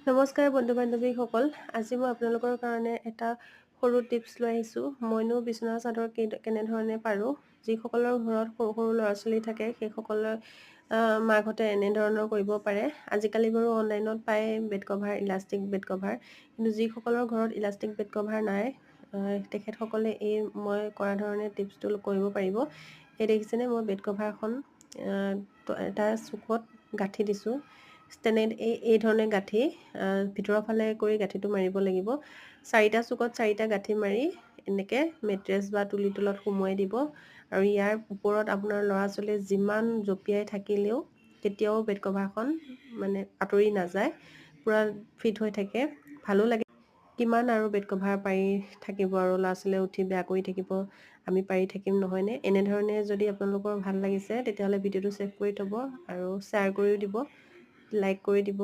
নমস্কাৰ বন্ধু বান্ধৱীসকল, আজি মই আপোনালোকৰ কাৰণে এটা সৰু টিপছ লৈ আহিছোঁ। মইনো বিচনা চাদৰ কেনেধৰণে পাৰোঁ। যিসকলৰ ঘৰত সৰু সৰু ল'ৰা ছোৱালী থাকে সেইসকলে মাকহঁতে এনেধৰণৰ কৰিব পাৰে। আজিকালি বাৰু অনলাইনত পায় bed cover, elastic bed cover, কিন্তু যিসকলৰ ঘৰত ইলাষ্টিক বেড কভাৰ নাই তেখেতসকলে মই কৰা ধৰণে টিপছটো কৰিব পাৰিব। এই দেখিছেনে, মই বেড কভাৰখন এটা চুকত গাঁঠি দিছোঁ। এই ধৰণে গাঁঠি ভিতৰৰ ফালে কৰি গাঁঠিটো মাৰিব লাগিব। 4টা চুকত 4টা গাঁঠি মাৰি এনেকৈ মেট্ৰেছ বা তুলি তলত সুমুৱাই দিব। আৰু ইয়াৰ ওপৰত আপোনাৰ ল'ৰা ছোৱালীয়ে যিমান জঁপিয়াই থাকিলেও কেতিয়াও বেড কভাৰখন মানে আঁতৰি নাযায়, পূৰা ফিট হৈ থাকে, ভালো লাগে। কিমান আৰু বেড কভাৰ পাৰি থাকিব আৰু ল'ৰা ছোৱালীয়ে উঠি বেয়া কৰি থাকিব, আমি পাৰি থাকিম নহয়নে? এনেধৰণে যদি আপোনালোকৰ ভাল লাগিছে তেতিয়াহ'লে ভিডিঅ'টো ছেভ কৰি থ'ব আৰু শ্বেয়াৰ কৰিও দিব, লাইক কৰি দিব।